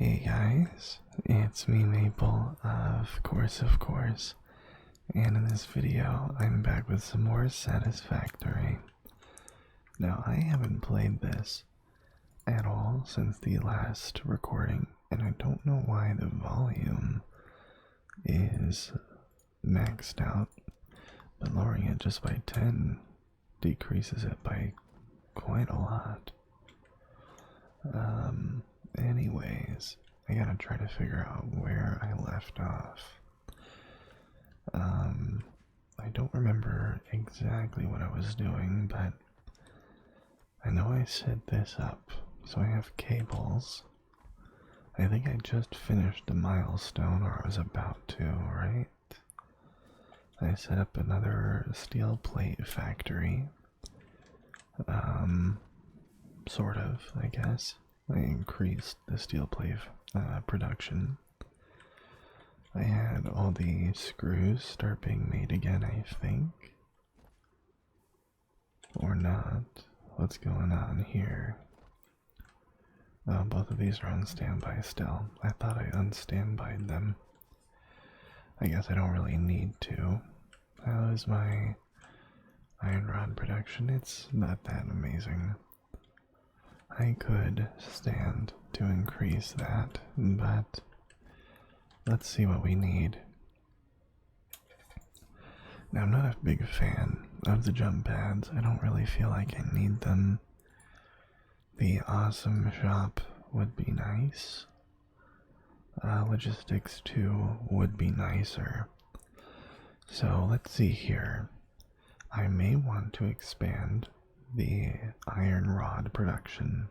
Hey guys, it's me Maple, of course, and in this video I'm back with some more Satisfactory. Now I haven't played this at all since the last recording, and I don't know why the volume is maxed out, but lowering it just by 10 decreases it by quite a lot. Anyways, I gotta try to figure out where I left off. I don't remember exactly what I was doing, but I know I set this up, so I have cables. I think I just finished a milestone, or I was about to, right? I set up another steel plate factory. Sort of, I guess. I increased the steel plate production. I had all the screws start being made again, I think. Or not. What's going on here? Both of these are on standby still. I thought I unstandby'd them. I guess I don't really need to. How is my iron rod production? It's not that amazing. I could stand to increase that, but let's see what we need. Now, I'm not a big fan of the jump pads. I don't really feel like I need them. The awesome shop would be nice. Logistics 2 would be nicer. So let's see here. I may want to expand the iron rod production,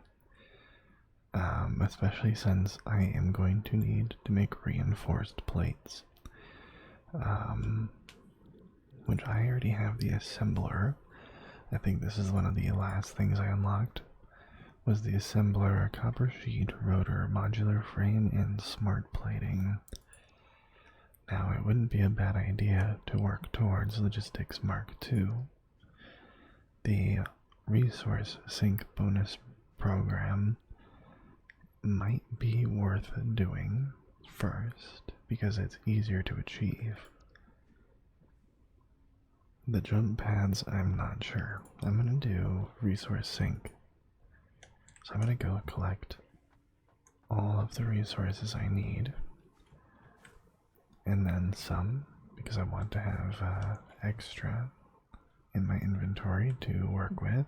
especially since I am going to need to make reinforced plates, which I already have the assembler. I think this is one of the last things I unlocked, was the assembler, copper sheet, rotor, modular frame, and smart plating. Now it wouldn't be a bad idea to work towards Logistics Mark II. The resource sync bonus program might be worth doing first because it's easier to achieve. The jump pads, I'm not sure. I'm gonna do resource sync. So I'm gonna go collect all of the resources I need, and then some, because I want to have extra in my inventory to work with.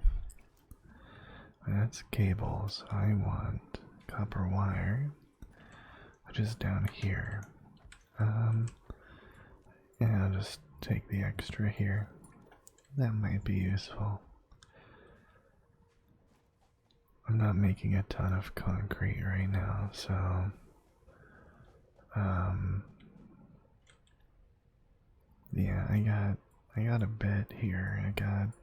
That's cables. I want copper wire, which is down here. And I'll just take the extra here. That might be useful. I'm not making a ton of concrete right now, so yeah, I got a bit here. I got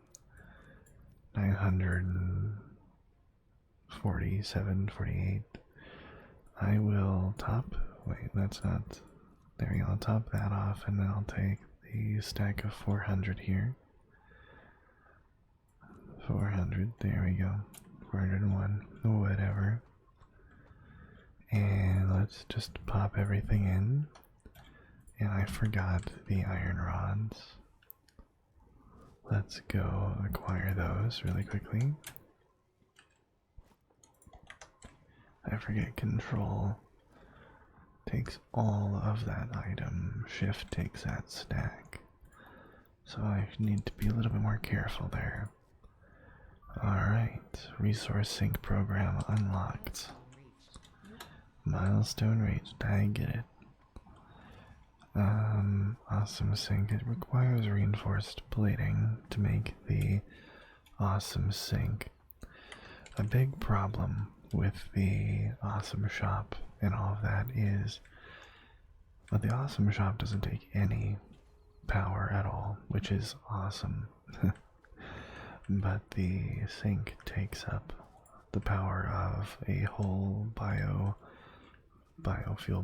947, 48. I will wait, that's not, there we go, I'll top that off, and then I'll take the stack of 400 here. 400, there we go. 401, whatever. And let's just pop everything in. And I forgot the iron rods. Let's go acquire those really quickly. I forget control takes all of that item. Shift takes that stack. So I need to be a little bit more careful there. Alright, resource sync program unlocked. Milestone reached, I get it. Awesome sync. It requires reinforced plating to make the awesome sync. A big problem with the awesome shop and all of that is that the awesome shop doesn't take any power at all, which is awesome. But the sync takes up the power of a whole biofuel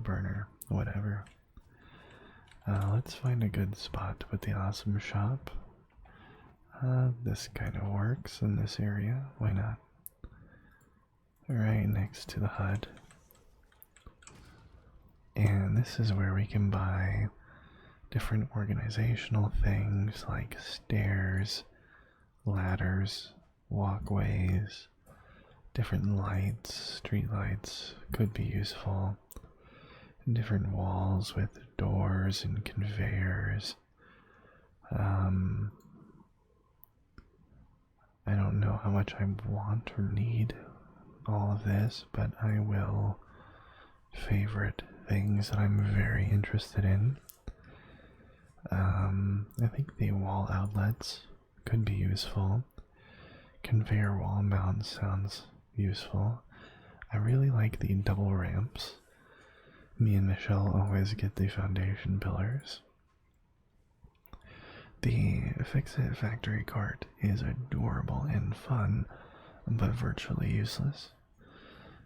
burner, whatever. Let's find a good spot to put the awesome shop. This kind of works in this area. Why not? Right next to the HUD. And this is where we can buy different organizational things like stairs, ladders, walkways, different lights, street lights could be useful, different walls with doors and conveyors. I don't know how much I want or need all of this, but I will favorite things that I'm very interested in. I think the wall outlets could be useful. Conveyor wall mounts sounds useful. I really like the double ramps. Me and Michelle always get the foundation pillars. The Fix-It factory cart is adorable and fun, but virtually useless.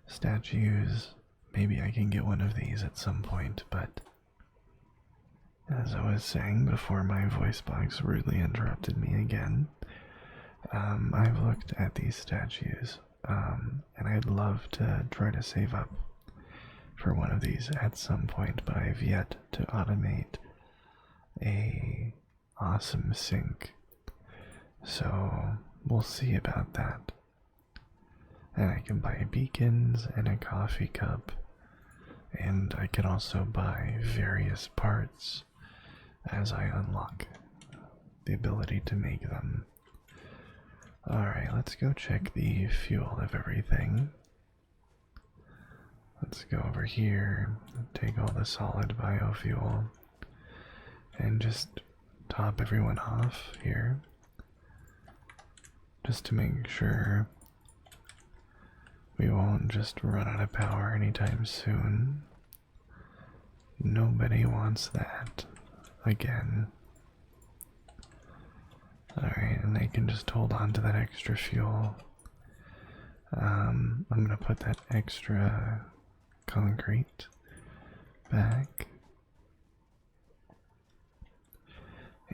Statues, maybe I can get one of these at some point, but as I was saying before my voice box rudely interrupted me again, I've looked at these statues, and I'd love to try to save up for one of these at some point, but I've yet to automate a awesome sink, so we'll see about that. And I can buy beacons and a coffee cup, and I can also buy various parts as I unlock the ability to make them. Alright, let's go check the fuel of everything. Let's go over here, take all the solid biofuel, and just top everyone off here, just to make sure we won't just run out of power anytime soon. Nobody wants that again. Alright, and I can just hold on to that extra fuel. I'm gonna put that extra concrete back.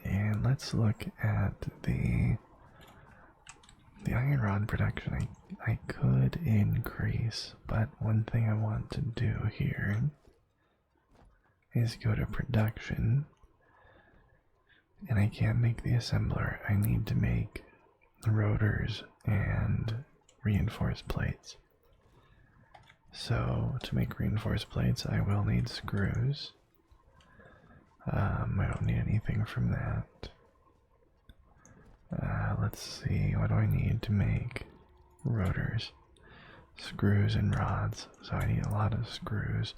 And let's look at the iron rod production. I could increase, but one thing I want to do here is go to production, and I can't make the assembler. I need to make rotors and reinforced plates. So to make reinforced plates, I will need screws. I don't need anything from that. Let's see, what do I need to make rotors? Screws and rods. So I need a lot of screws,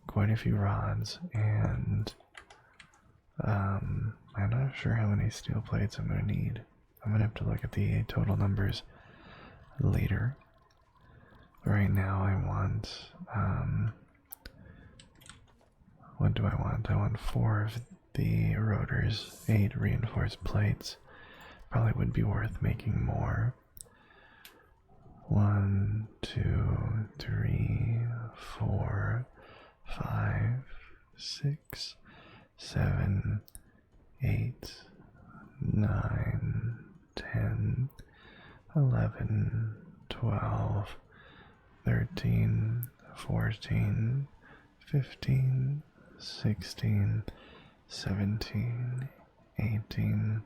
quite a few rods, and I'm not sure how many steel plates I'm going to need. I'm going to have to look at the total numbers later. Right now I want, what do I want? I want 4 of the rotors, 8 reinforced plates. Probably would be worth making more. 1, 2, 3, 4, 5, 6, 7, 8, 9, 10, 11, 12, 13, 14, 15, 16, 17, 18,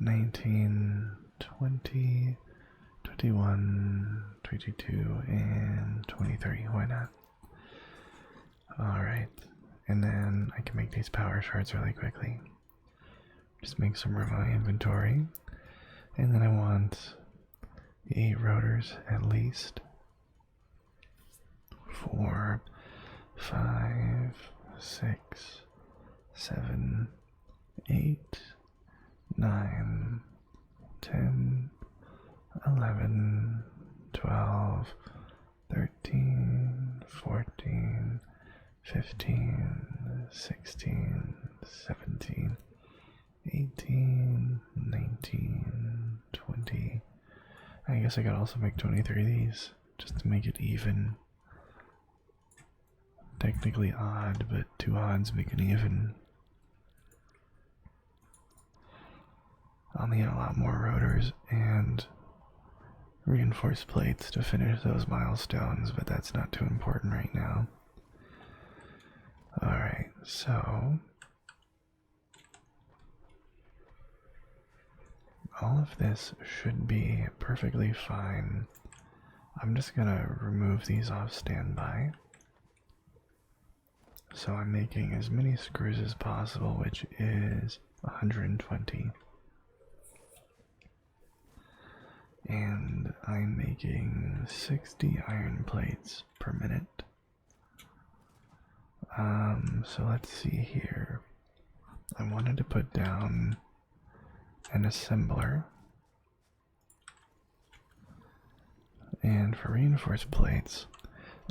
19, 20, 21, 22, and 23. Why not? Alright, and then I can make these power shards really quickly. Just make some room in my inventory. And then I want 8 rotors at least. 4, 5, 6, 7, 8, 9, 10, 11, 12, 13, 14, 15, 16, 17, 18, 19, 20. I guess I could also make 23 of these, just to make it even. Technically odd, but 2 odds make it even. I'll need a lot more rotors and reinforced plates to finish those milestones, but that's not too important right now. Alright, so all of this should be perfectly fine. I'm just gonna remove these off standby. So I'm making as many screws as possible, which is 120. And I'm making 60 iron plates per minute. So let's see here. I wanted to put down an assembler. And for reinforced plates,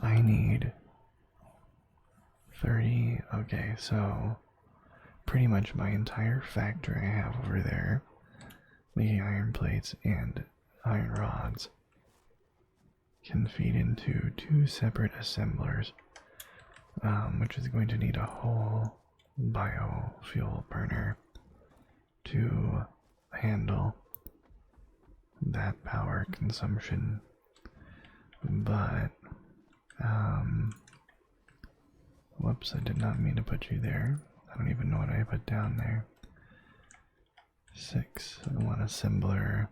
I need 30. Okay, so pretty much my entire factory I have over there making iron plates and iron rods can feed into 2 separate assemblers, which is going to need a whole biofuel burner to handle that power consumption. But whoops, I did not mean to put you there. I don't even know what I put down there. 6, 1 assembler.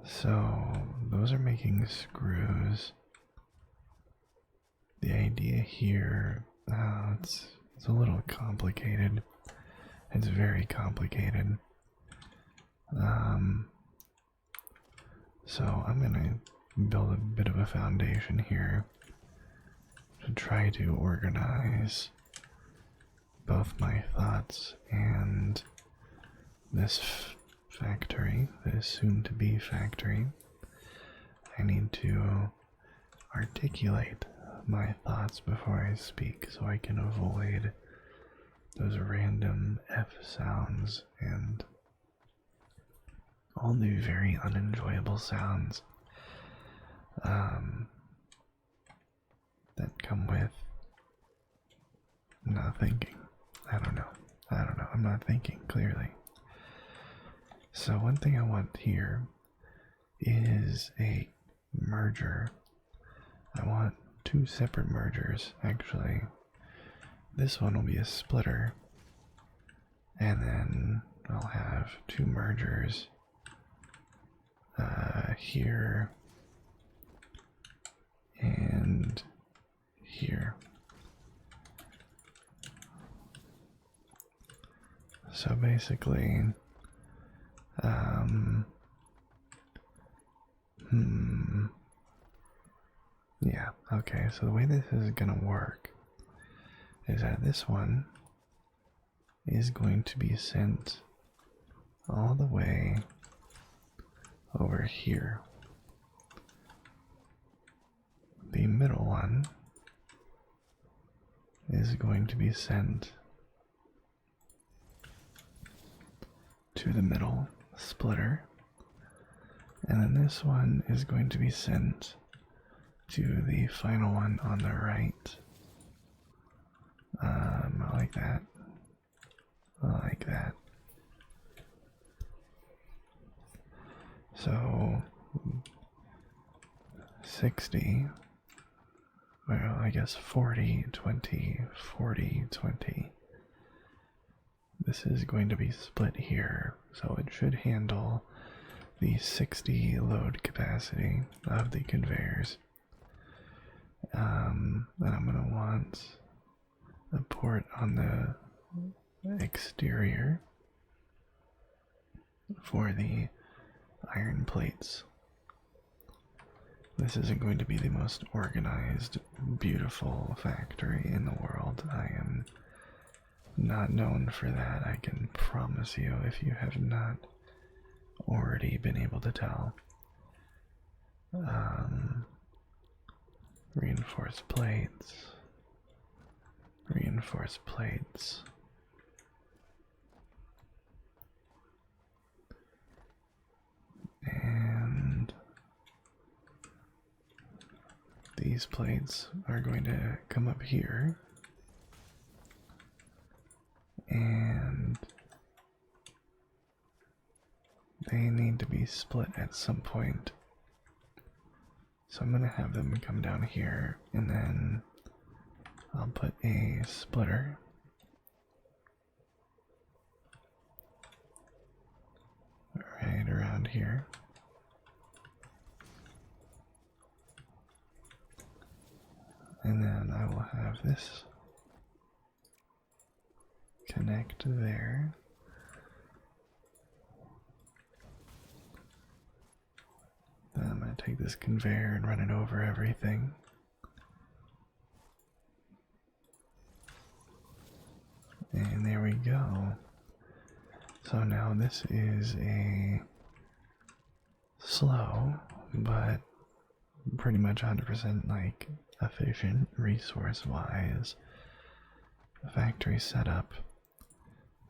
So those are making screws. The idea here, it's a little complicated. It's very complicated. So I'm gonna build a bit of a foundation here to try to organize both my thoughts and this factory, this soon-to-be factory. I need to articulate my thoughts before I speak so I can avoid those random F sounds and all the very unenjoyable sounds that come with not thinking. I don't know. I'm not thinking clearly. So one thing I want here is a merger. I want 2 separate mergers, actually. This one will be a splitter, and then I'll have 2 mergers here and here. So basically, yeah, okay, so the way this is gonna work is that this one is going to be sent all the way over here. The middle one is going to be sent to the middle splitter, and then this one is going to be sent to the final one on the right. Like that. Like that. So 60, well, I guess 40, 20, 40, 20. This is going to be split here, so it should handle the 60 load capacity of the conveyors. And I'm going to want a port on the exterior for the iron plates. This isn't going to be the most organized, beautiful factory in the world. I am not known for that, I can promise you, if you have not already been able to tell. Reinforced plates. Reinforced plates. And these plates are going to come up here, and they need to be split at some point. So I'm gonna have them come down here, and then I'll put a splitter right around here. And then I will have this connect there. Then I'm going to take this conveyor and run it over everything. And there we go. So now this is a slow, but pretty much 100% like efficient resource-wise factory setup.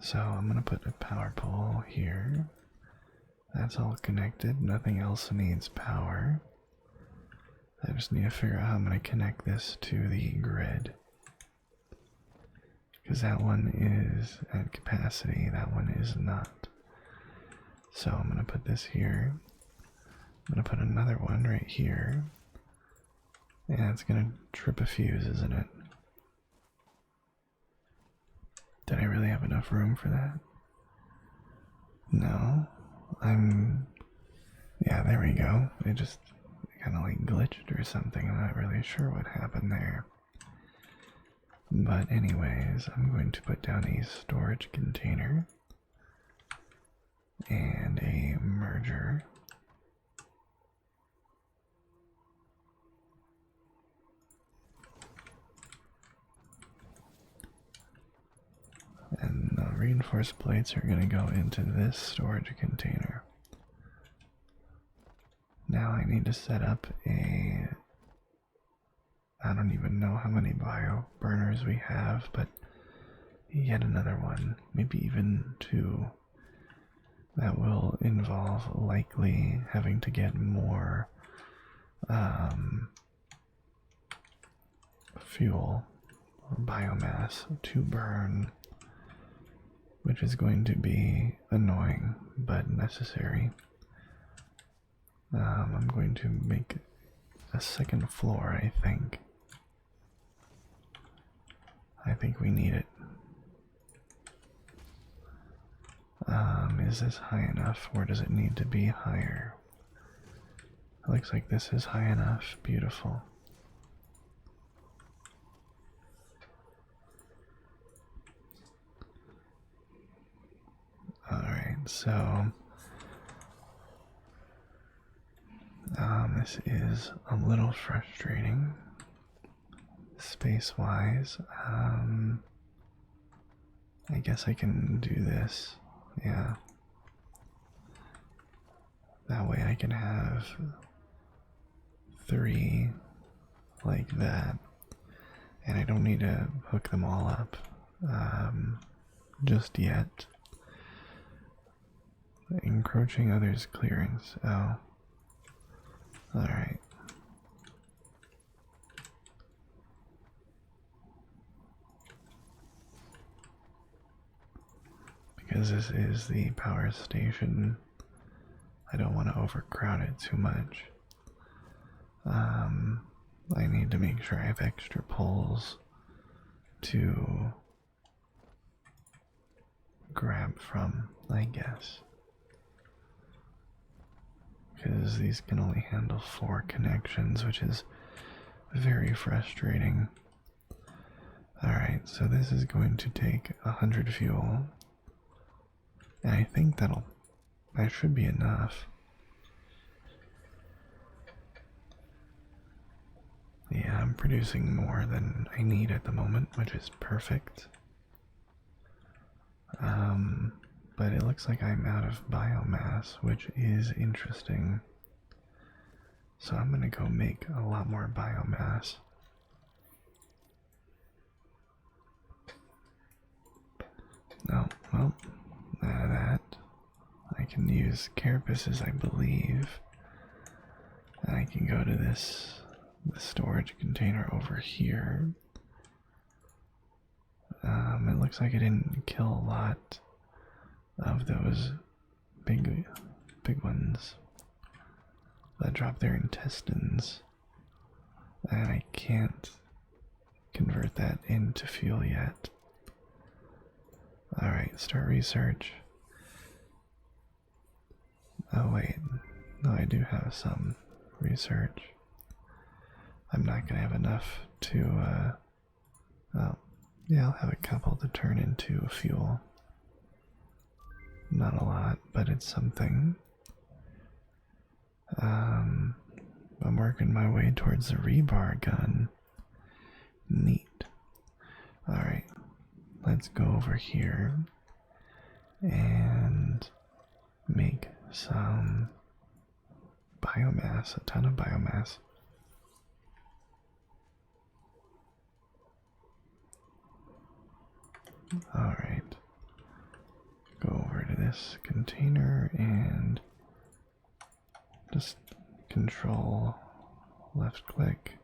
So I'm going to put a power pole here. That's all connected. Nothing else needs power. I just need to figure out how I'm going to connect this to the grid. Because that one is at capacity, that one is not. So I'm going to put this here. I'm going to put another one right here. And it's going to trip a fuse, isn't it? Did I really have enough room for that? No. Yeah, there we go. It just kind of like glitched or something. I'm not really sure what happened there. But anyways, I'm going to put down a storage container and a merger. And the reinforced plates are going to go into this storage container. Now I need to set up I don't even know how many bio burners we have, but yet another one, maybe even two. That will involve likely having to get more fuel or biomass to burn, which is going to be annoying but necessary. I'm going to make a second floor, I think. I think we need it. Is this high enough, or does it need to be higher? It looks like this is high enough. Beautiful. Alright, so this is a little frustrating space-wise. I guess I can do this. Yeah. That way I can have 3 like that. And I don't need to hook them all up just yet. Encroaching others' clearance. Oh. Alright. Because this is the power station, I don't want to overcrowd it too much. I need to make sure I have extra poles to grab from, I guess. Because these can only handle 4 connections, which is very frustrating. Alright, so this is going to take 100 fuel. And I think that should be enough. Yeah, I'm producing more than I need at the moment, which is perfect. But it looks like I'm out of biomass, which is interesting. So I'm gonna go make a lot more biomass. Oh, well, out of that. I can use carapaces, I believe. And I can go to the storage container over here. It looks like I didn't kill a lot of those big ones that drop their intestines. And I can't convert that into fuel yet. Alright, start research. Oh wait, no, I do have some research. I'm not gonna have enough to, oh, yeah, I'll have a couple to turn into fuel. Not a lot, but it's something. I'm working my way towards the rebar gun. Neat. Alright, let's go over here and make some biomass, a ton of biomass. Alright, go over to this container and just control left click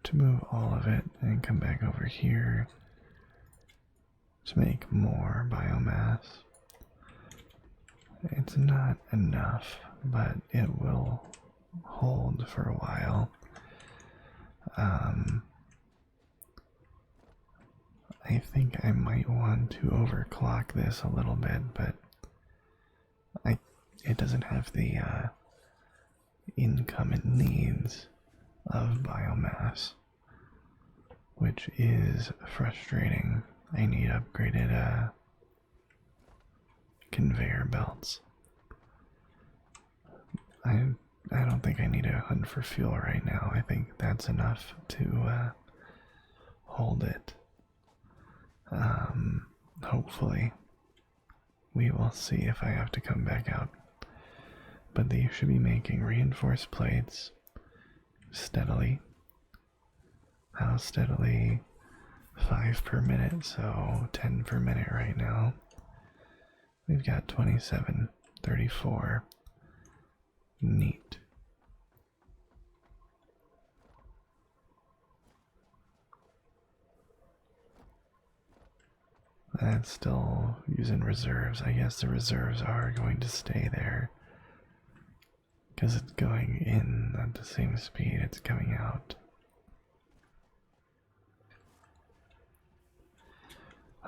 to move all of it and come back over here to make more biomass. It's not enough, but it will hold for a while. I think I might want to overclock this a little bit, but it doesn't have the income it needs of biomass, which is frustrating. I need upgraded conveyor belts. I don't think I need to hunt for fuel right now. I think that's enough to hold it. Hopefully. We will see if I have to come back out. But they should be making reinforced plates steadily. How steadily? 5 per minute, so 10 per minute right now. We've got 27, 34. Neat. That's still using reserves. I guess the reserves are going to stay there because it's going in at the same speed it's coming out.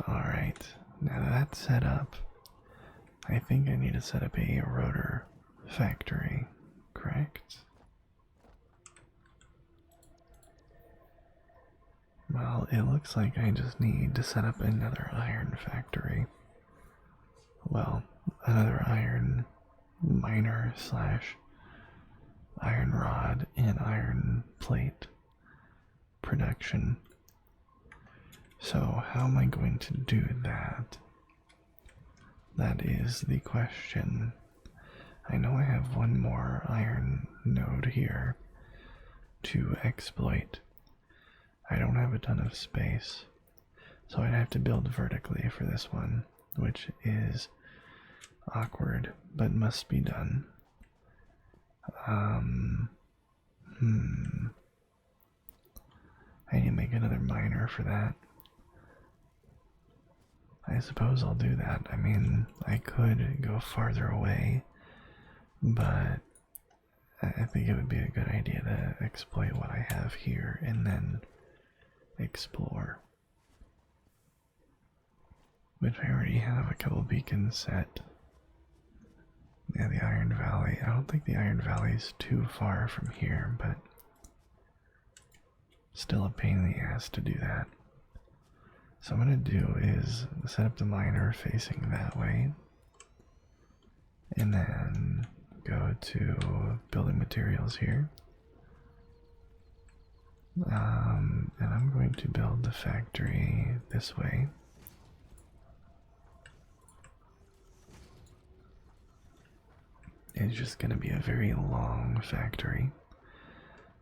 Alright, now that that's set up, I think I need to set up a rotor factory, correct? Well, it looks like I just need to set up another iron factory. Well, another iron miner slash iron rod and iron plate production. So how am I going to do that? That is the question. I know I have one more iron node here to exploit. I don't have a ton of space, so I'd have to build vertically for this one, which is awkward, but must be done. I need to make another miner for that. I suppose I'll do that. I mean, I could go farther away, but I think it would be a good idea to exploit what I have here and then explore. Which I already have a couple beacons set. Yeah, the Iron Valley. I don't think the Iron Valley is too far from here, but still a pain in the ass to do that. So what I'm going to do is set up the miner facing that way, and then go to building materials here. And I'm going to build the factory this way. It's just going to be a very long factory,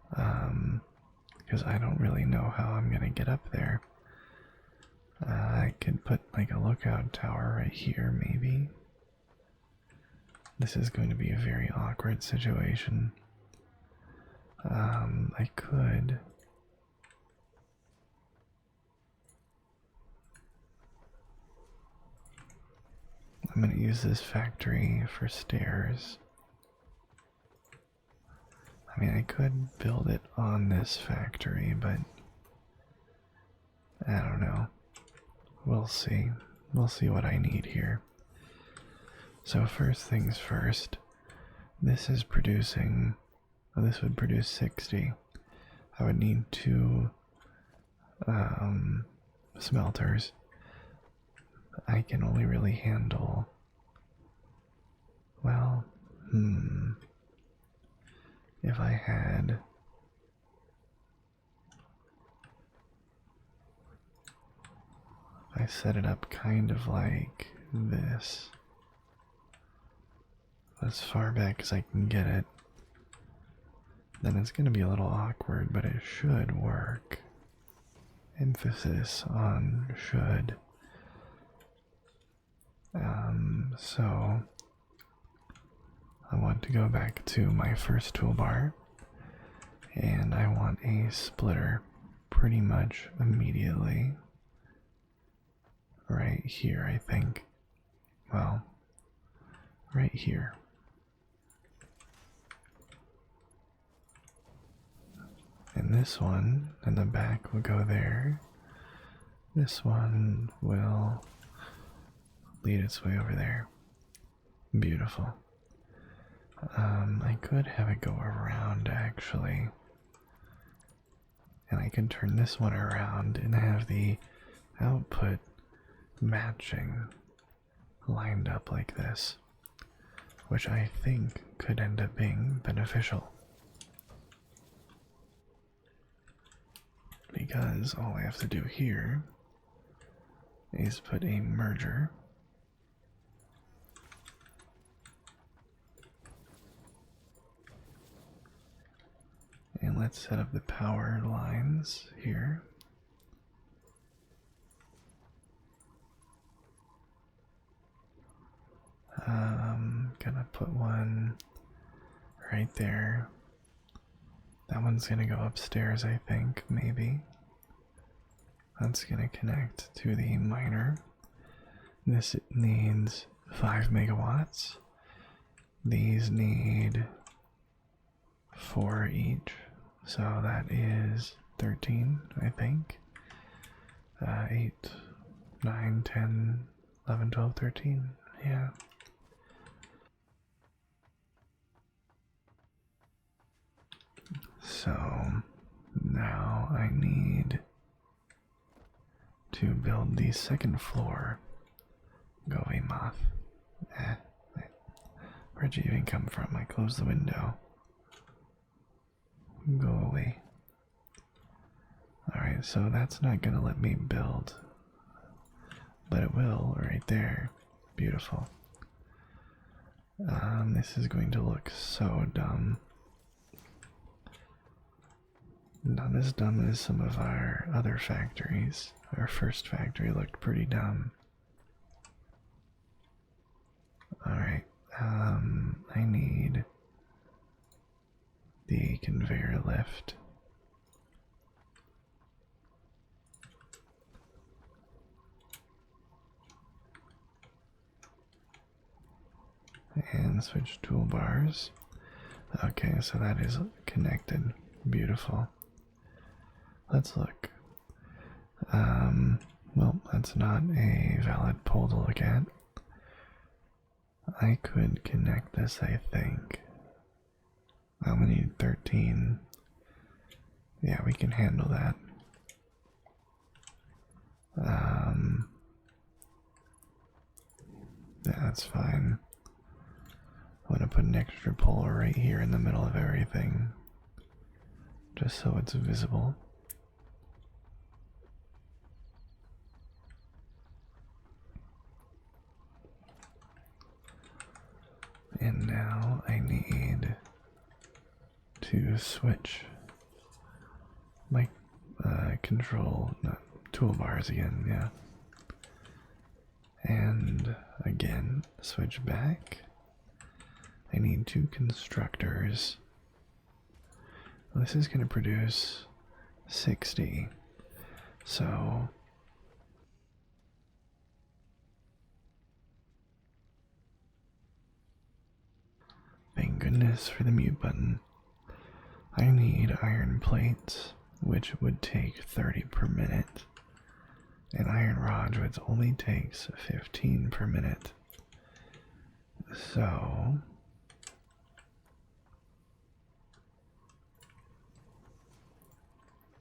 because I don't really know how I'm going to get up there. I could put like a lookout tower right here, maybe. This is going to be a very awkward situation. I could. I'm going to use this factory for stairs. I mean, I could build it on this factory, but I don't know. We'll see. We'll see what I need here. So first things first, this is producing, well, this would produce 60. I would need two smelters. I can only really handle, well, if I had, I set it up kind of like this, as far back as I can get it, then it's going to be a little awkward, but it should work. Emphasis on should. So I want to go back to my first toolbar, and I want a splitter pretty much immediately. Right here, I think. Well, right here. And this one in the back will go there. This one will lead its way over there. Beautiful. I could have it go around actually. And I can turn this one around and have the output matching lined up like this, which I think could end up being beneficial. Because all I have to do here is put a merger and let's set up the power lines here. Gonna put one right there. That one's gonna go upstairs, I think, maybe. That's gonna connect to the miner. This needs 5 megawatts. These need 4 each, so that is 13, I think. 8, 9, 10, 11, 12, 13, yeah. So now I need to build the second floor. Go away, moth. Where'd you even come from? I closed the window. Go away. Alright, so that's not gonna let me build. But it will right there. Beautiful. This is going to look so dumb. Not as dumb as some of our other factories. Our first factory looked pretty dumb. Alright, I need the conveyor lift. And switch toolbars. Okay, so that is connected. Beautiful. Let's look. Well, that's not a valid pole to look at. I could connect this, I think. I only need 13. Yeah, we can handle that. Yeah, that's fine. I'm gonna put an extra pole right here in the middle of everything, just so it's visible. And now I need to switch my control, not toolbars again, yeah. And again, switch back. I need 2 constructors. Well, this is going to produce 60. So thank goodness for the mute button. I need iron plates, which would take 30 per minute, and iron rods, which only takes 15 per minute. So,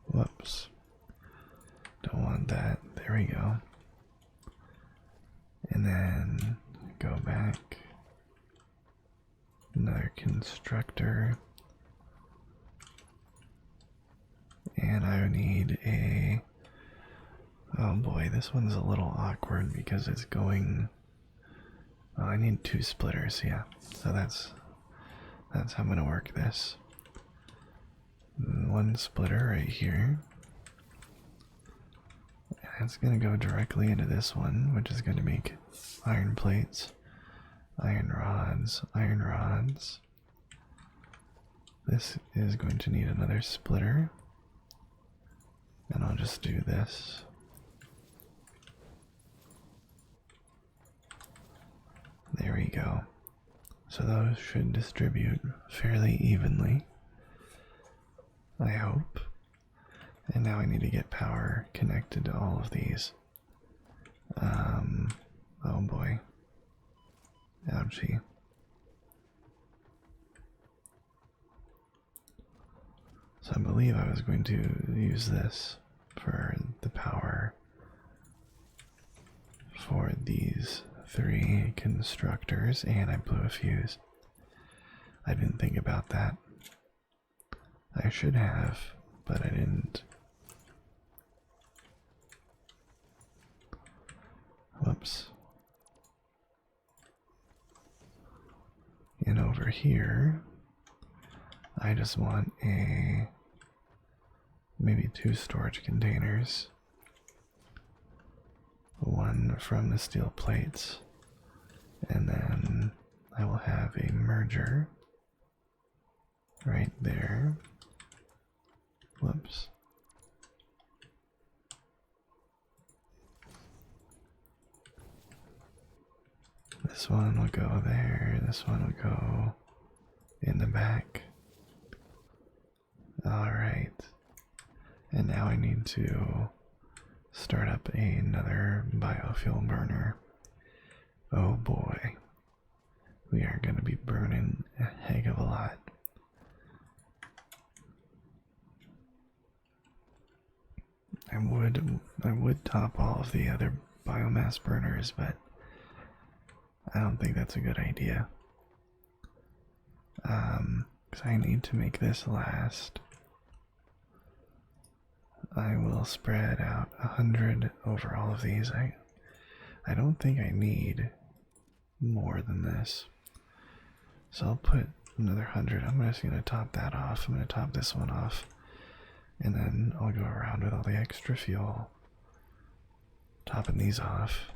whoops, don't want that. There we go. And then go back. Another constructor. And I need a... Oh boy, this one's a little awkward because it's going... Oh, I need 2 splitters, yeah. So that's how I'm gonna work this. 1 splitter right here. It's gonna go directly into this one, which is gonna make iron plates, iron rods, iron rods. This is going to need another splitter. And I'll just do this. There we go. So those should distribute fairly evenly, I hope. And now I need to get power connected to all of these. Oh boy. Ouchie. So I believe I was going to use this for the power for these 3 constructors, and I blew a fuse. I didn't think about that. I should have, but I didn't. Whoops. And over here, I just want maybe 2 storage containers. 1 from the steel plates, and then I will have a merger right there. Whoops. This one will go there, this one will go in the back. Alright. And now I need to start up another biofuel burner. Oh boy. We are going to be burning a heck of a lot. I would top all of the other biomass burners, but I don't think that's a good idea. Because I need to make this last. I will spread out 100 over all of these. I don't think I need more than this. So I'll put another 100. I'm just going to top that off. I'm going to top this one off. And then I'll go around with all the extra fuel, topping these off.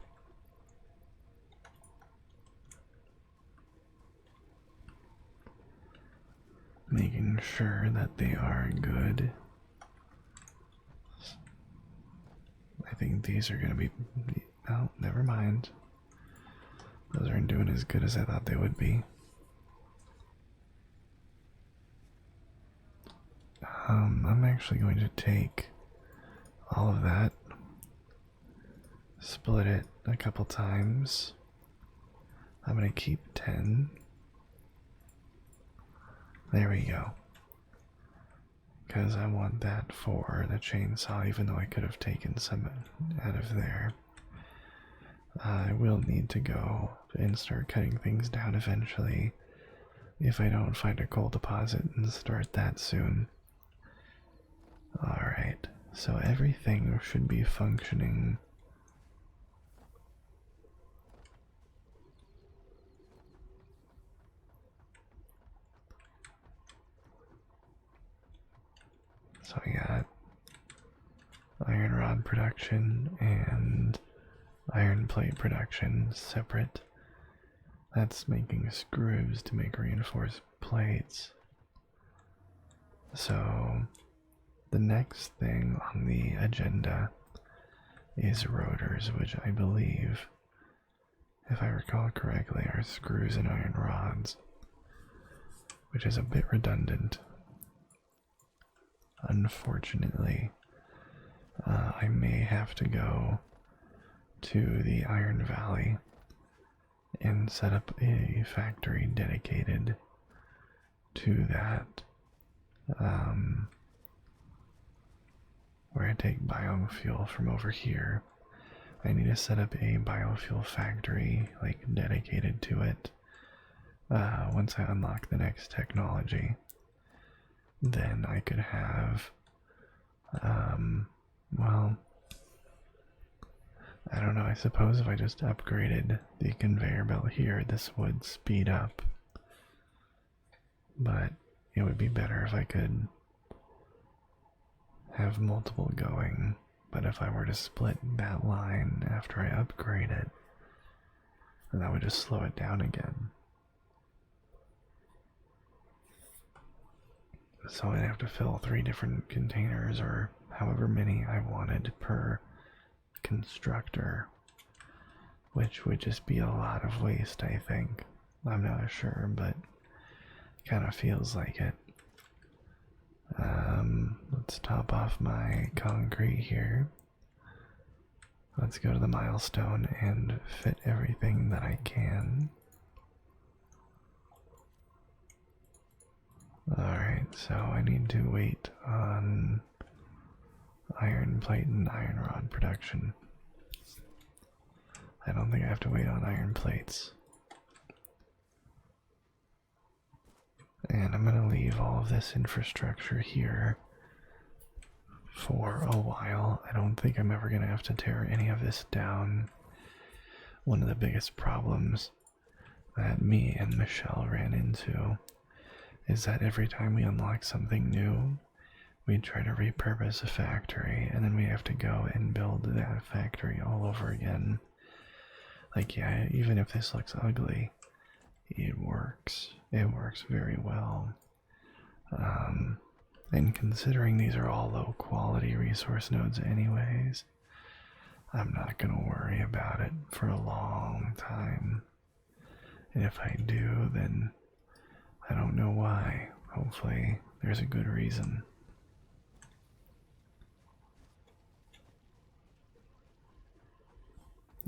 Making sure that they are good. I think these are going to be... Oh, never mind. Those aren't doing as good as I thought they would be. I'm actually going to take all of that, split it a couple times. I'm going to keep 10. There we go. Because I want that for the chainsaw, even though I could have taken some out of there. I will need to go and start cutting things down eventually if I don't find a coal deposit and start that soon. Alright, so everything should be functioning. So I got iron rod production and iron plate production separate. That's making screws to make reinforced plates. So the next thing on the agenda is rotors, which I believe, if I recall correctly, are screws and iron rods, which is a bit redundant. unfortunately, I may have to go to the Iron Valley and set up a factory dedicated to that, where I take biofuel from over here. I need to set up a biofuel factory, like, dedicated to it. Once I unlock the next technology, then I could have, well, I don't know, I suppose if I just upgraded the conveyor belt here, this would speed up. But it would be better if I could have multiple going. But if I were to split that line after I upgrade it, then that would just slow it down again. So I'd have to fill 3 different containers, or however many I wanted per constructor, which would just be a lot of waste, I think. I'm not sure, but kind of feels like it. Let's top off my concrete here. Let's go to the milestone and fit everything that I can. Alright, so I need to wait on iron plate and iron rod production. I don't think I have to wait on iron plates. And I'm going to leave all of this infrastructure here for a while. I don't think I'm ever going to have to tear any of this down. One of the biggest problems that me and Michelle ran into is that every time we unlock something new, we try to repurpose a factory, and then we have to go and build that factory all over again. Like, yeah, even if this looks ugly, it works. It works very well. And considering these are all low quality resource nodes anyways, I'm not going to worry about it for a long time. And if I do, then I don't know why. Hopefully there's a good reason.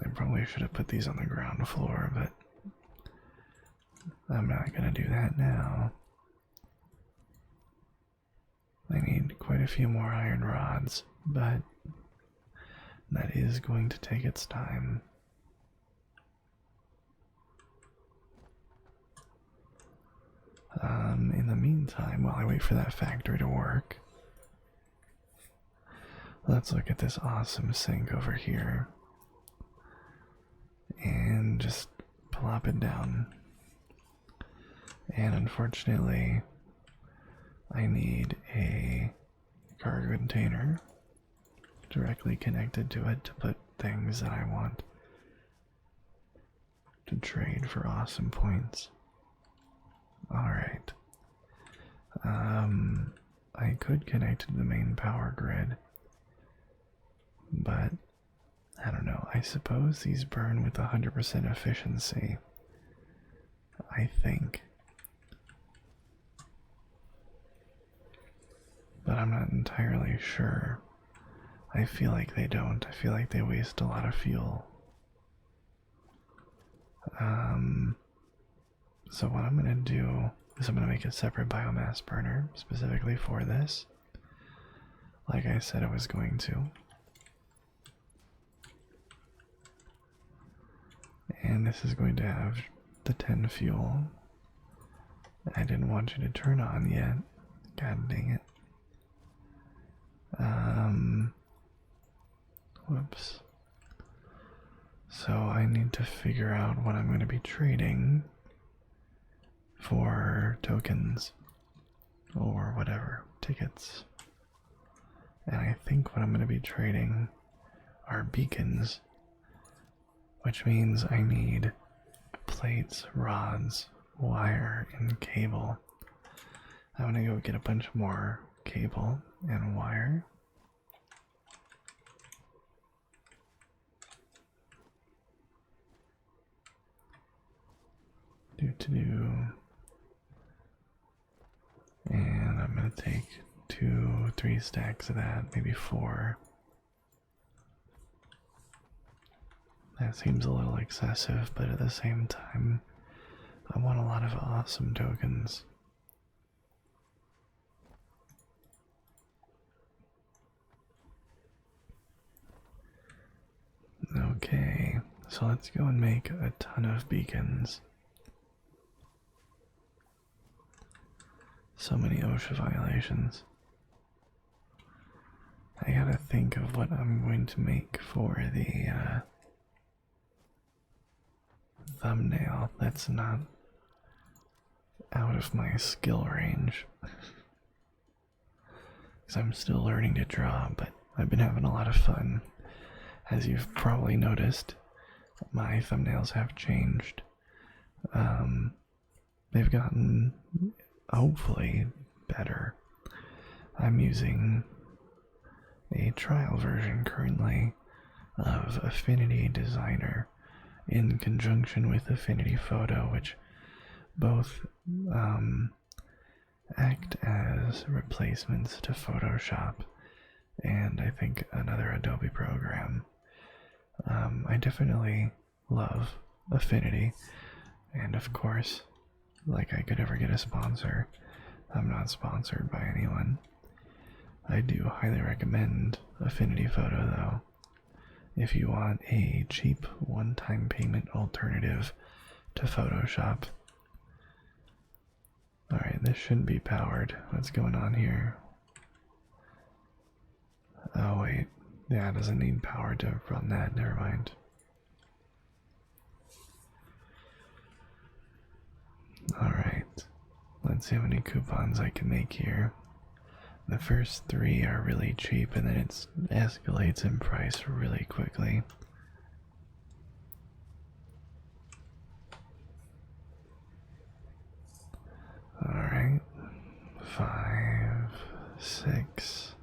I probably should have put these on the ground floor, but I'm not going to do that now. I need quite a few more iron rods, but that is going to take its time. In the meantime, while I wait for that factory to work, let's look at this awesome sink over here and just plop it down. And unfortunately, I need a cargo container directly connected to it to put things that I want to trade for awesome points. Alright. I could connect to the main power grid, but I don't know. I suppose these burn with 100% efficiency. I think. But I'm not entirely sure. I feel like they don't. I feel like they waste a lot of fuel. So what I'm going to do is I'm going to make a separate biomass burner specifically for this, like I said I was going to. And this is going to have the 10 fuel. I didn't want you to turn on yet. God dang it. Whoops. So I need to figure out what I'm going to be trading for tokens or whatever, tickets. And I think what I'm going to be trading are beacons, which means I need plates, rods, wire, and cable. I'm going to go get a bunch more cable and wire. And I'm going to take 2, 3 stacks of that, maybe 4. That seems a little excessive, but at the same time, I want a lot of awesome tokens. Okay, so let's go and make a ton of beacons. So many OSHA violations. I gotta think of what I'm going to make for the thumbnail that's not out of my skill range. Because I'm still learning to draw, but I've been having a lot of fun. As you've probably noticed, my thumbnails have changed. They've gotten, hopefully, better. I'm using a trial version currently of Affinity Designer in conjunction with Affinity Photo, which both act as replacements to Photoshop and I think another Adobe program. I definitely love Affinity, and of course, like I could ever get a sponsor, I'm not sponsored by anyone. I do highly recommend Affinity Photo though, if you want a cheap one-time payment alternative to Photoshop. Alright, this shouldn't be powered. What's going on here? Oh wait, yeah, it doesn't need power to run that, never mind. Alright, let's see how many coupons I can make here. The first 3 are really cheap and then it escalates in price really quickly. Alright, 5, 6.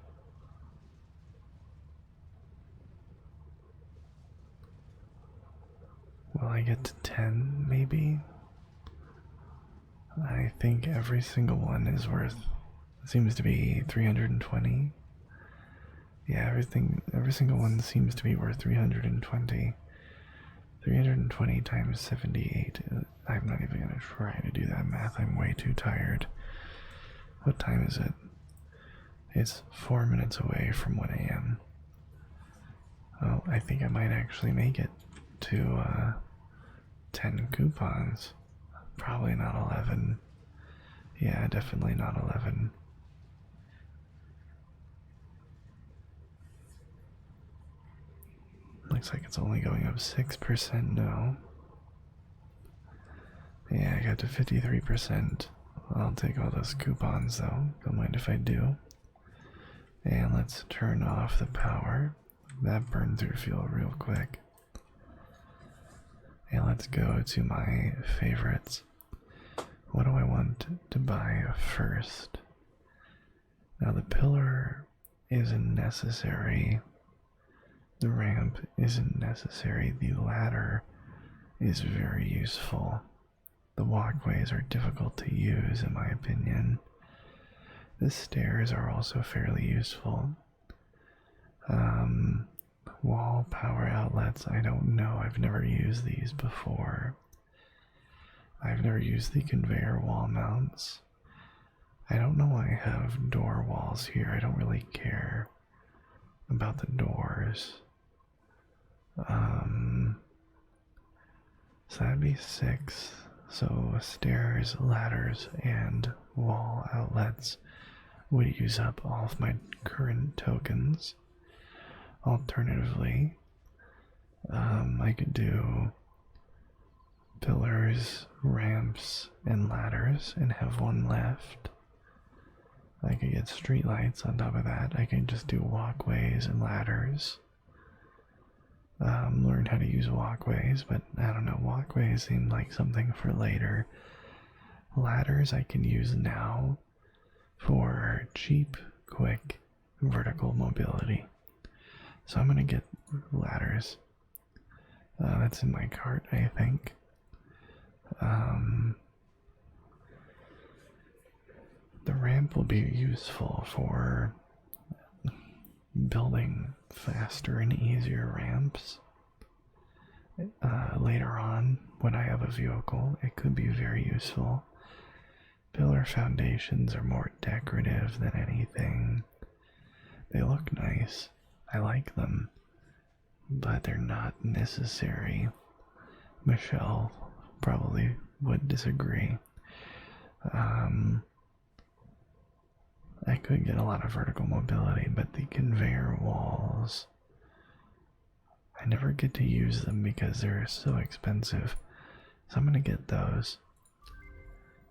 Will I get to 10 maybe? I think every single one is worth, seems to be 320. Yeah, every single one seems to be worth 320. 320 times 78. I'm not even gonna try to do that math. I'm way too tired. What time is it? It's 4 minutes away from 1 a.m. Oh, I think I might actually make it to 10 coupons. Probably not 11. Yeah, definitely not 11. Looks like it's only going up 6% now. Yeah, I got to 53%. I'll take all those coupons though. Don't mind if I do. And let's turn off the power. That burned through fuel real quick. And let's go to my favorites. What do I want to buy first? Now the pillar isn't necessary. The ramp isn't necessary. The ladder is very useful. The walkways are difficult to use in my opinion. The stairs are also fairly useful. Wall power outlets, I don't know. I've never used these before. I've never used the conveyor wall mounts. I don't know why I have door walls here. I don't really care about the doors. So that'd be 6. So stairs, ladders, and wall outlets would use up all of my current tokens. Alternatively, I could do pillars, ramps, and ladders and have 1 left. I could get streetlights on top of that. I could just do walkways and ladders. Learn how to use walkways, but I don't know, walkways seem like something for later. Ladders I can use now for cheap, quick, vertical mobility. So I'm gonna get ladders. That's in my cart, I think. The ramp will be useful for building faster and easier ramps. Later on, when I have a vehicle, it could be very useful. Pillar foundations are more decorative than anything. They look nice. I like them. But they're not necessary. Michelle probably would disagree. I could get a lot of vertical mobility, but the conveyor walls, I never get to use them because they're so expensive. So I'm gonna get those.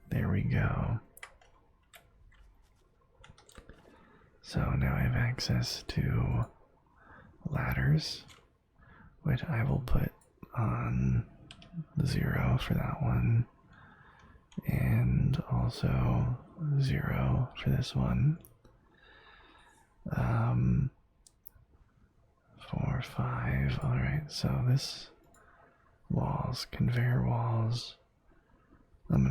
There we go. So now I have access to ladders, which I will put on 0 for that one, and also 0 for this one. 4, 5. Alright, so this walls, conveyor walls, I'm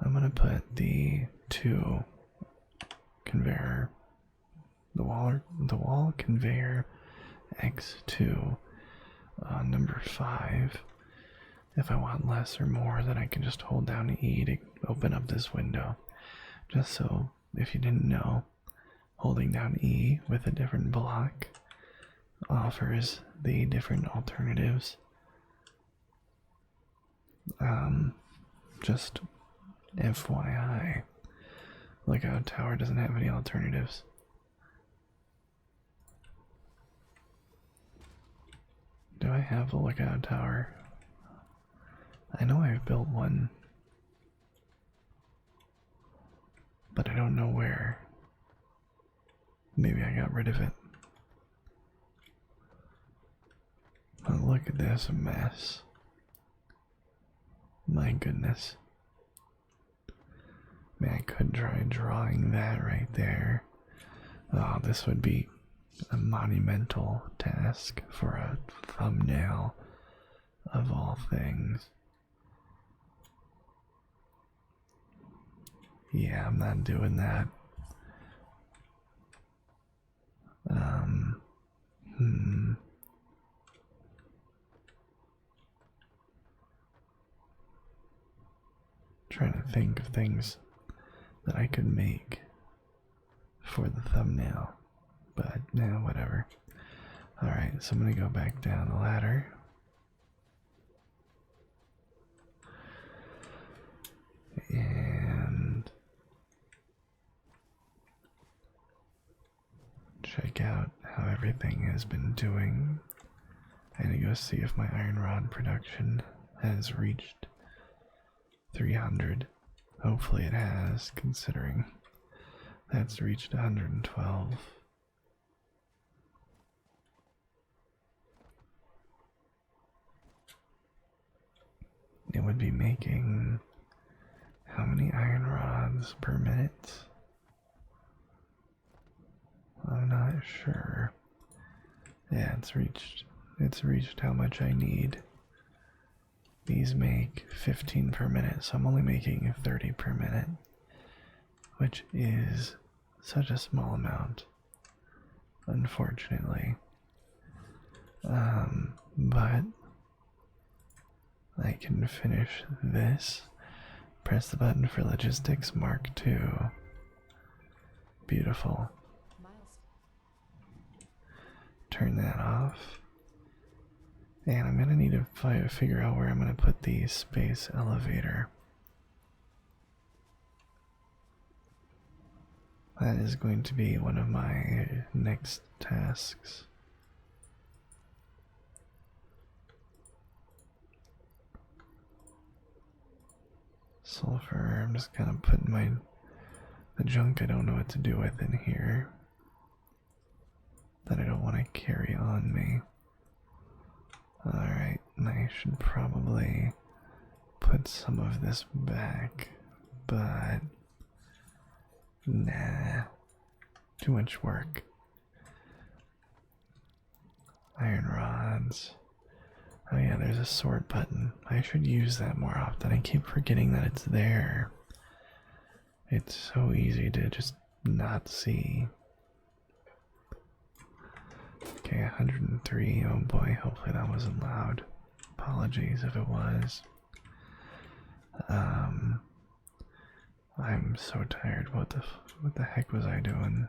gonna put the 2 conveyor, the wall conveyor X2 on number 5. If I want less or more, then I can just hold down E to open up this window. Just so, if you didn't know, holding down E with a different block offers the different alternatives. Just FYI, Lookout Tower doesn't have any alternatives. Do I have a Lookout Tower? I know I've built one, but I don't know where. Maybe I got rid of it. Oh, look at this mess. My goodness. Man, I could try drawing that right there. Oh, this would be a monumental task for a thumbnail of all things. Yeah, I'm not doing that. Trying to think of things that I could make for the thumbnail, but no, whatever. Alright, so I'm gonna go back down the ladder. And check out how everything has been doing. I need to go see if my iron rod production has reached 300. Hopefully it has, considering that's reached 112. It would be making how many iron rods per minute? I'm not sure. Yeah, it's reached how much I need. These make 15 per minute, so I'm only making 30 per minute, which is such a small amount, unfortunately. But I can finish this. Press the button for logistics, Mark II. Beautiful. Turn that off. And I'm gonna need to figure out where I'm gonna put the space elevator. That is going to be one of my next tasks. Sulfur, I'm just kind of putting the junk I don't know what to do with in here that I don't want to carry on me. Alright, I should probably put some of this back, but nah, too much work. Iron rods. Oh yeah, there's a sort button. I should use that more often. I keep forgetting that it's there. It's so easy to just not see. Okay, 103. Oh boy, hopefully that wasn't loud. Apologies if it was. I'm so tired. What the heck was I doing?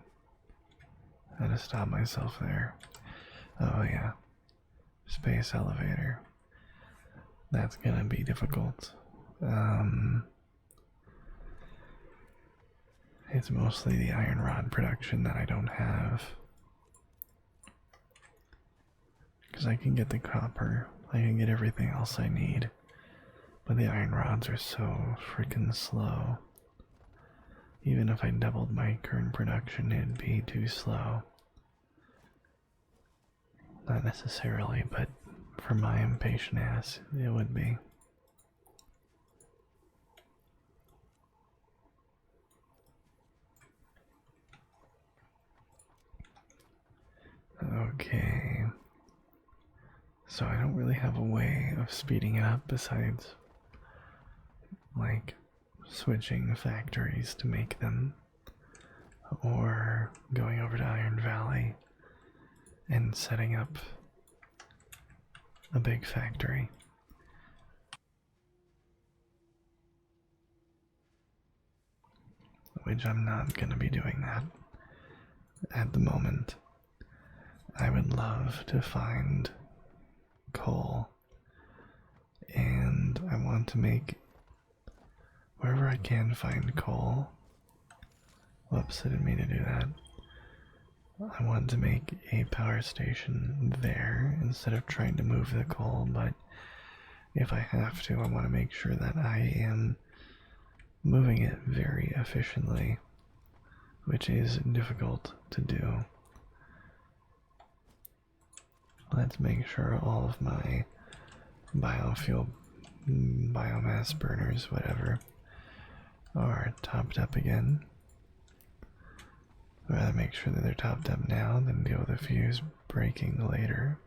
I had to stop myself there. Oh yeah, space elevator. That's gonna be difficult. It's mostly the iron rod production that I don't have. Because I can get the copper, I can get everything else I need. But the iron rods are so freaking slow. Even if I doubled my current production, it'd be too slow. Not necessarily, but for my impatient ass, it would be. Okay. So I don't really have a way of speeding it up besides, like, switching factories to make them, or going over to Iron Valley and setting up a big factory. Which I'm not going to be doing that at the moment. I would love to find coal, and I want to make, wherever I can find coal. Whoops, I didn't mean to do that. I want to make a power station there instead of trying to move the coal, but if I have to, I want to make sure that I am moving it very efficiently, which is difficult to do. Let's make sure all of my biofuel, biomass burners, whatever, are topped up again. I'd rather make sure that they're topped up now than deal with a fuse breaking later.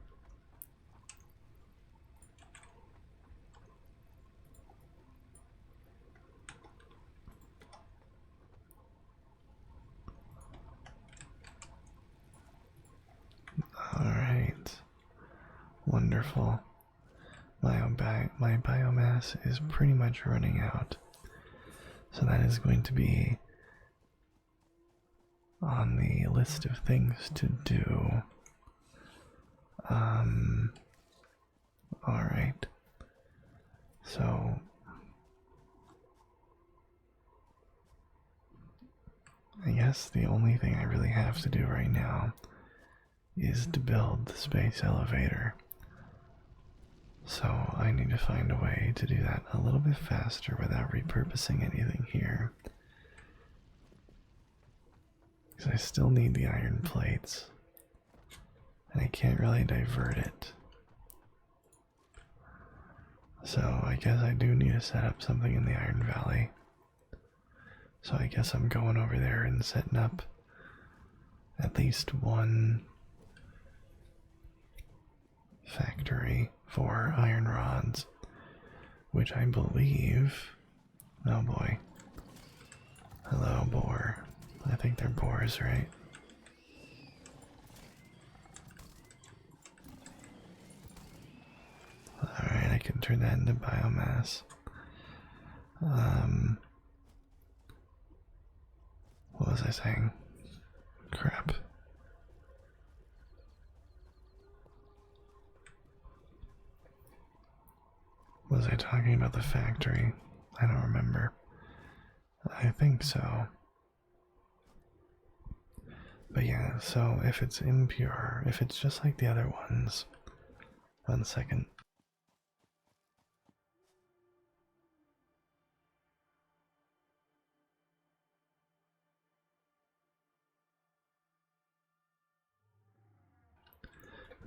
Alright. Wonderful. My biomass is pretty much running out. So that is going to be on the list of things to do. Alright. So I guess the only thing I really have to do right now is to build the space elevator. So I need to find a way to do that a little bit faster without repurposing anything here. Because I still need the iron plates, and I can't really divert it. So I guess I do need to set up something in the Iron Valley. So I guess I'm going over there and setting up at least one factory for iron rods, which I believe, oh boy, hello boar, I think they're boars, right? Alright, I can turn that into biomass. What was I saying? Crap. Was I talking about the factory? I don't remember. I think so. But yeah, so if it's impure, if it's just like the other ones. 1 second.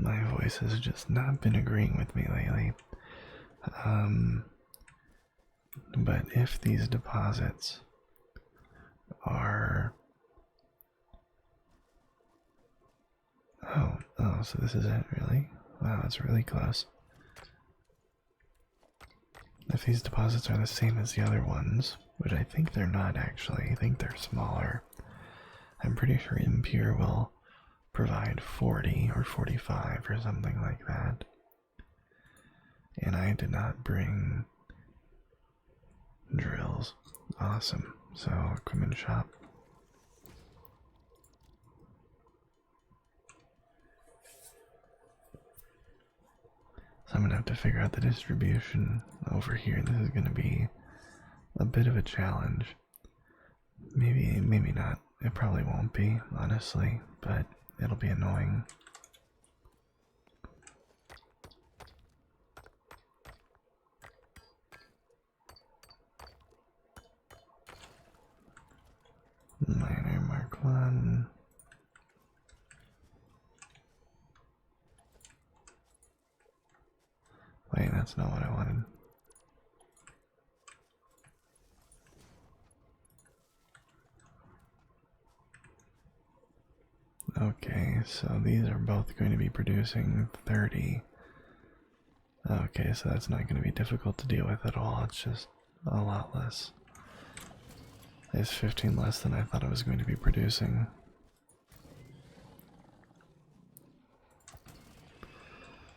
My voice has just not been agreeing with me lately. But if these deposits are... Oh, so this is it, really? Wow, it's really close. if these deposits are the same as the other ones, which I think they're not actually, I think they're smaller. I'm pretty sure Impure will provide 40 or 45 or something like that. And I did not bring drills. Awesome. So, equipment shop. So I'm going to have to figure out the distribution over here. This is going to be a bit of a challenge. Maybe not. It probably won't be, honestly, but it'll be annoying. Miner Mark 1. Wait, that's not what I wanted. Okay, so these are both going to be producing 30. Okay, so that's not going to be difficult to deal with at all. It's just a lot less. It's 15 less than I thought it was going to be producing.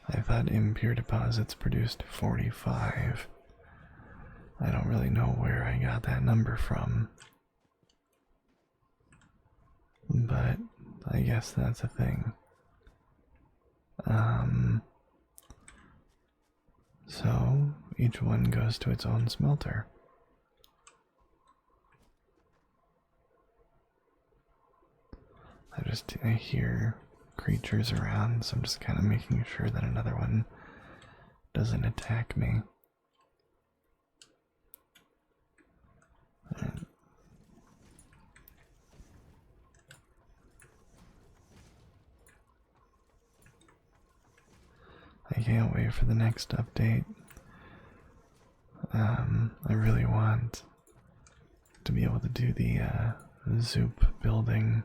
I thought impure deposits produced 45. I don't really know where I got that number from, but I guess that's a thing. So each one goes to its own smelter. I hear creatures around, so I'm just kind of making sure that another one doesn't attack me. I can't wait for the next update. I really want to be able to do the Zoop building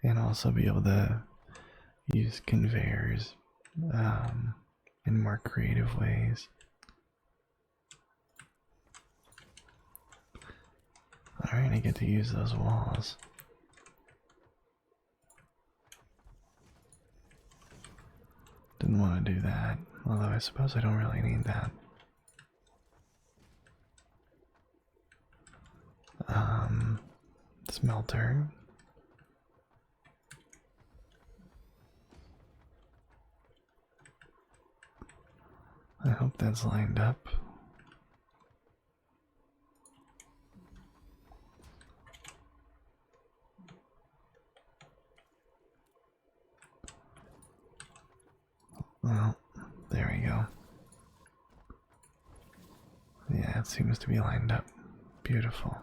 and also be able to use conveyors in more creative ways. Alright, I get to use those walls. Didn't want to do that, although I suppose I don't really need that. Smelter. I hope that's lined up. Well, there we go. Yeah, it seems to be lined up. Beautiful.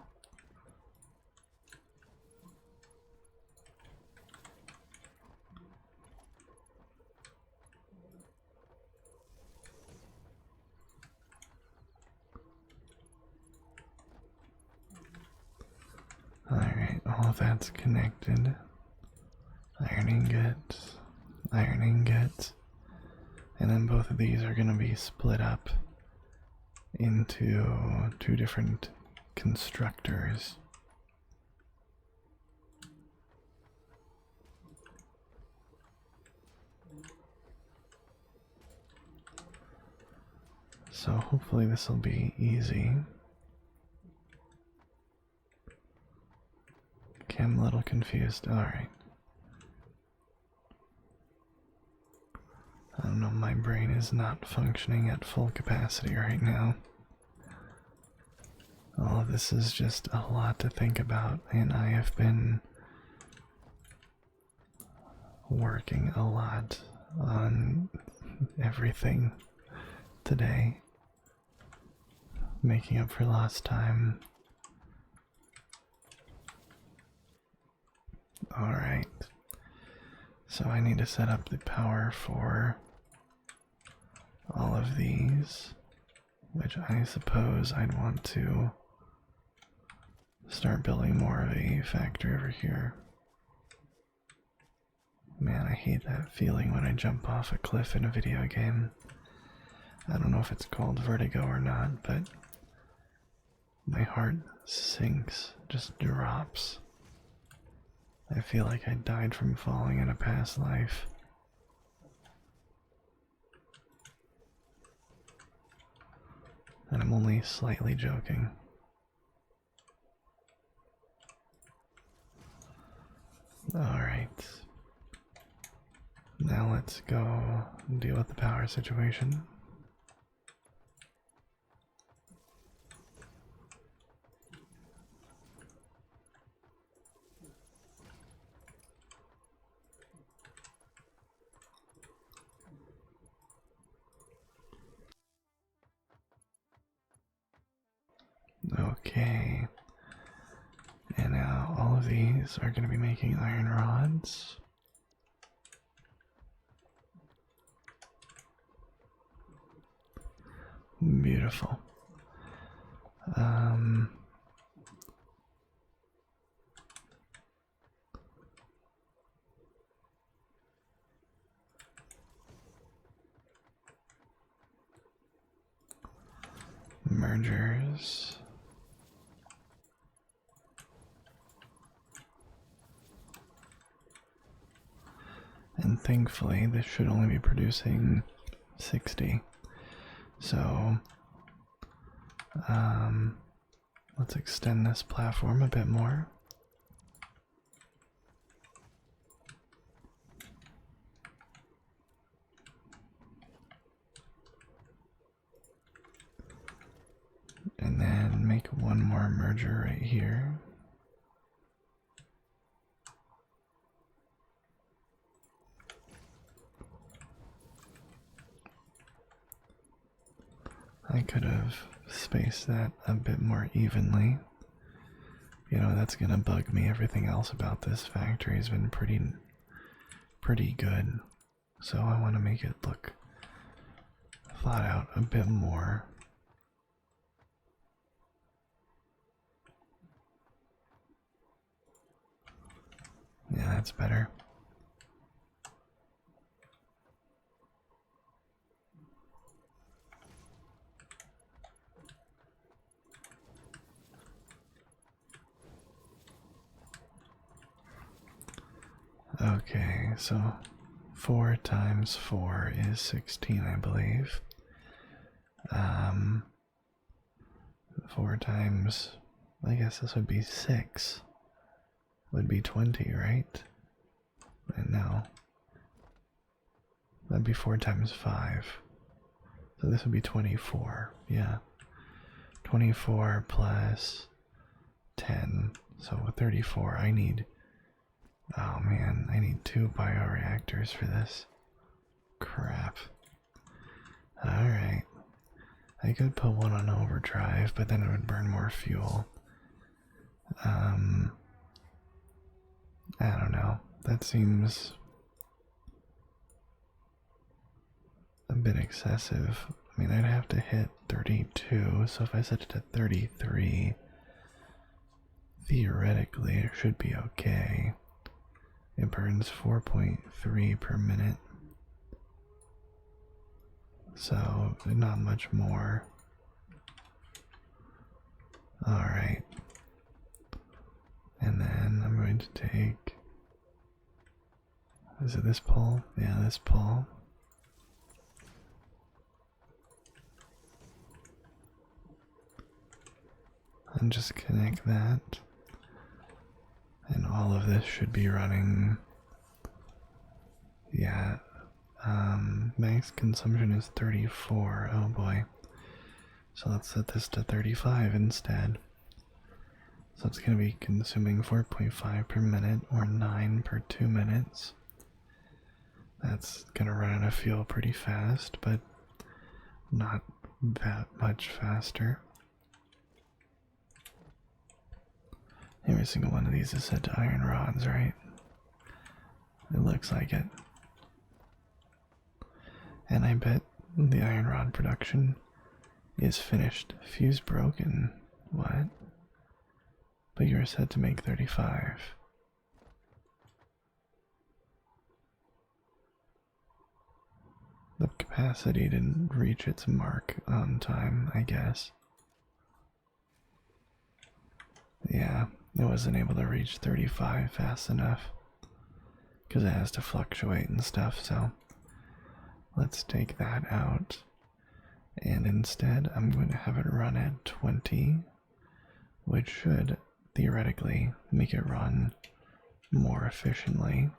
Alright, all of that's connected. Iron ingots, iron ingots. And then both of these are going to be split up into two different constructors. So hopefully this will be easy. Okay, I'm a little confused. Alright. I don't know, my brain is not functioning at full capacity right now. All of this is just a lot to think about, and I have been working a lot on everything today, making up for lost time. Alright, so I need to set up the power for all of these, which I suppose I'd want to start building more of a factory over here. Man, I hate that feeling when I jump off a cliff in a video game. I don't know if it's called vertigo or not, but my heart sinks, just drops. I feel like I died from falling in a past life. And I'm only slightly joking. Alright. Now let's go deal with the power situation. Okay. And now all of these are going to be making iron rods. Beautiful. Mergers. And thankfully, this should only be producing 60. So, let's extend this platform a bit more. And then make one more merger right here. I could have spaced that a bit more evenly. You know, that's gonna bug me. Everything else about this factory has been pretty good. So I want to make it look thought out a bit more. Yeah, that's better. Okay, so 4 times 4 is 16, I believe. 4 times, I guess this would be 6, would be 20, right? And no, that'd be 4 times 5. So this would be 24, yeah. 24 plus 10, so 34. I need, oh man, I need 2 bioreactors for this. Crap. Alright. I could put one on overdrive, but then it would burn more fuel. I don't know. That seems a bit excessive. I mean, I'd have to hit 32, so if I set it to 33, theoretically it should be okay. It burns 4.3 per minute. So, not much more. Alright. And then I'm going to take... Is it this pole? Yeah, this pole. And just connect that. And all of this should be running... Yeah. Max consumption is 34. Oh boy. So let's set this to 35 instead. So it's going to be consuming 4.5 per minute or 9 per 2 minutes. That's going to run out of fuel pretty fast, but not that much faster. Every single one of these is set to iron rods, right? It looks like it. And I bet the iron rod production is finished. Fuse broken. What? But you're set to make 35. the capacity didn't reach its mark on time, I guess. Yeah, it wasn't able to reach 35 fast enough because it has to fluctuate and stuff, so let's take that out. And instead, I'm going to have it run at 20, which should theoretically make it run more efficiently.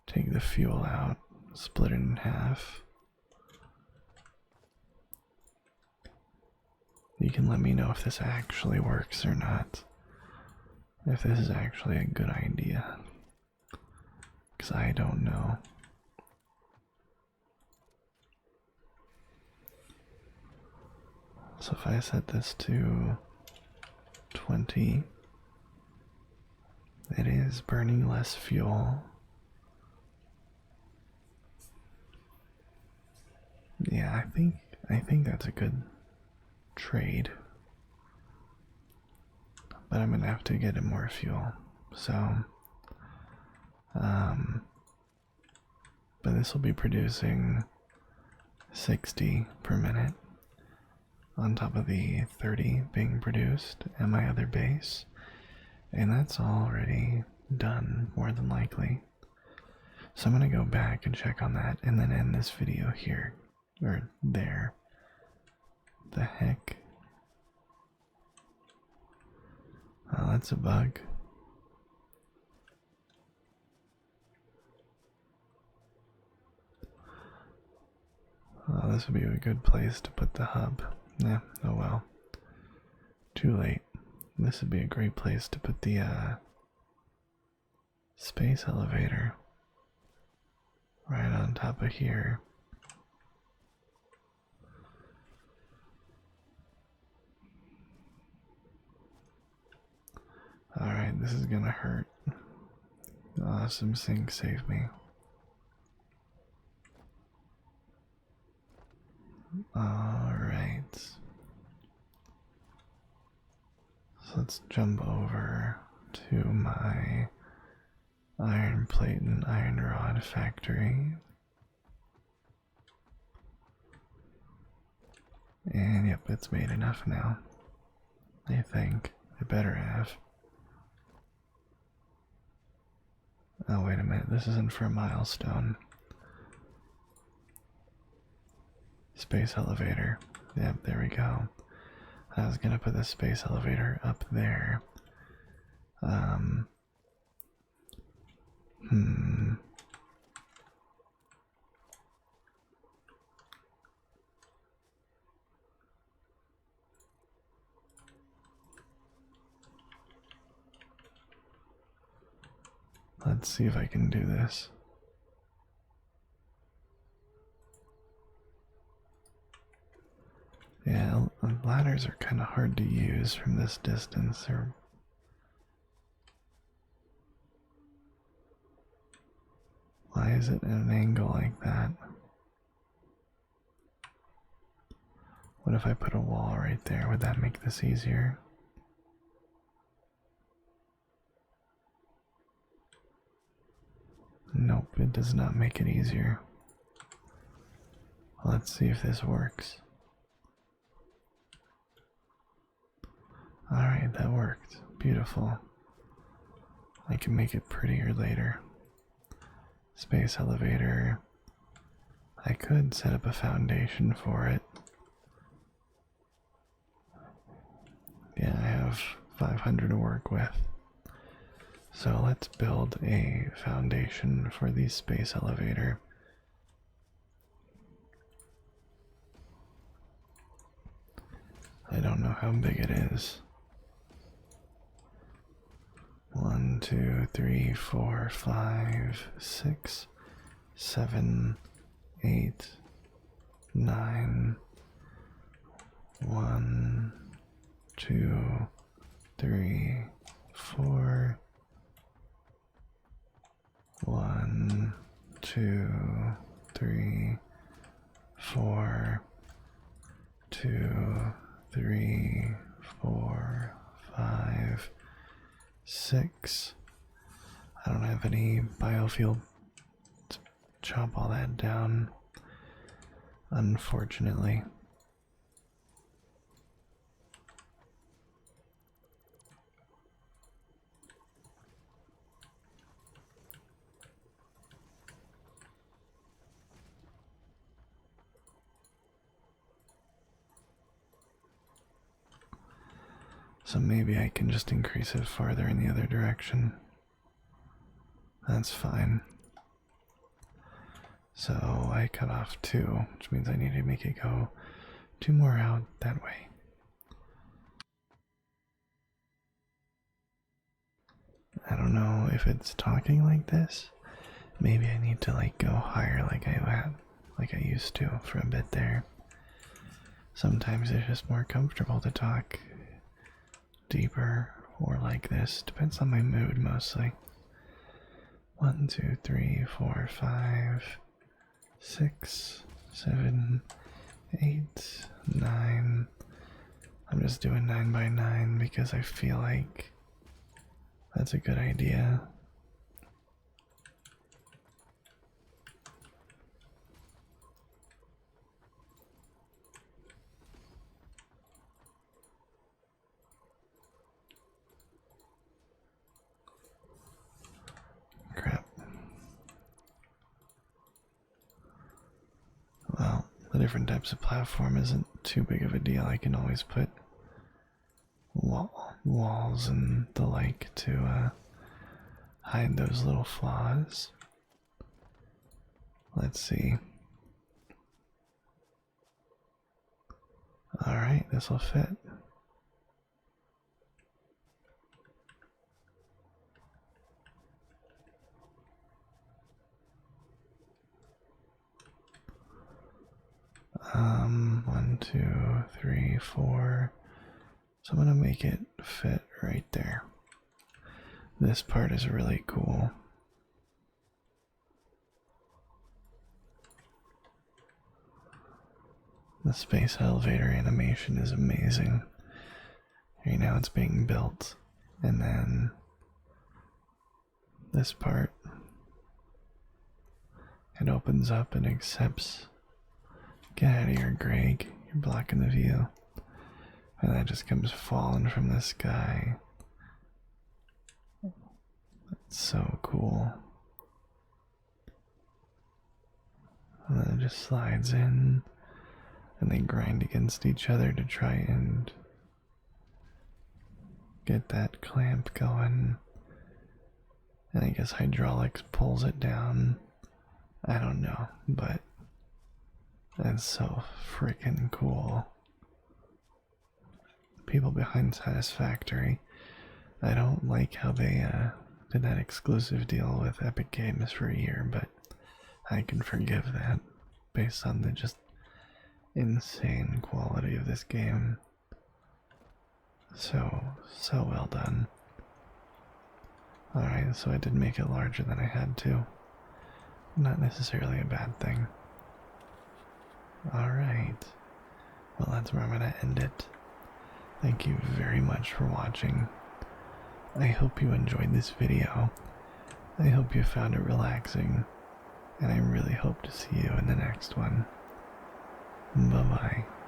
Take the fuel out, split it in half. You can let me know if this actually works or not. If this is actually a good idea. Because I don't know. So if I set this to 20, it is burning less fuel. Yeah, I think that's a good trade. But I'm gonna have to get it more fuel. So but this will be producing 60 per minute on top of the 30 being produced at my other base, and that's already done more than likely. So I'm gonna go back and check on that and then end this video here, or there. The heck? Oh, that's a bug. Oh, this would be a good place to put the hub. Yeah, oh well. Too late. This would be a great place to put the space elevator. Right on top of here. Alright, this is gonna hurt. Awesome sync, save me. Alright. So let's jump over to my iron plate and iron rod factory. And yep, it's made enough now. I think. It better have. Oh, wait a minute, this isn't for a milestone. Space elevator. Yep, there we go. I was gonna put the space elevator up there. Let's see if I can do this. Yeah, ladders are kind of hard to use from this distance. Why is it at an angle like that? What if I put a wall right there? Would that make this easier? Nope, it does not make it easier. Let's see if this works. Alright, that worked. Beautiful. I can make it prettier later. Space elevator. I could set up a foundation for it. Yeah, I have 500 to work with. So let's build a foundation for the space elevator. I don't know how big it is. 1, 2, 3, 4, 5, 6, 7, 8, 9. 1, 2, 3, 4. 1, 2, 3, 4. 2, 3, 4, 5, 6. I don't have any biofuel to chop all that down. unfortunately. So maybe I can just increase it farther in the other direction. That's fine. So I cut off 2, which means I need to make it go 2 more out that way. I don't know if it's talking like this. Maybe I need to like go higher like I used to for a bit there. Sometimes it's just more comfortable to talk deeper or like this. Depends on my mood mostly. 1, 2, 3, 4, 5, 6, 7, 8, 9. I'm just doing 9 by 9 because I feel like that's a good idea. Crap. Well, the different types of platform isn't too big of a deal. I can always put walls and the like to hide those little flaws. Let's see. Alright, this will fit. One, two, three, four. So I'm gonna make it fit right there. This part is really cool. The space elevator animation is amazing. Right now it's being built, and then this part, it opens up and accepts. Get out of here, Greg. You're blocking the view. And that just comes falling from the sky. That's so cool. And then it just slides in, and they grind against each other to try and get that clamp going. And I guess hydraulics pulls it down. I don't know, but that's so freaking cool. People behind Satisfactory, I don't like how they did that exclusive deal with Epic Games for a year, but I can forgive that based on the just insane quality of this game. So well done. Alright, so I did make it larger than I had to. Not necessarily a bad thing. Alright. Well, that's where I'm going to end it. Thank you very much for watching. I hope you enjoyed this video. I hope you found it relaxing. And I really hope to see you in the next one. Bye-bye.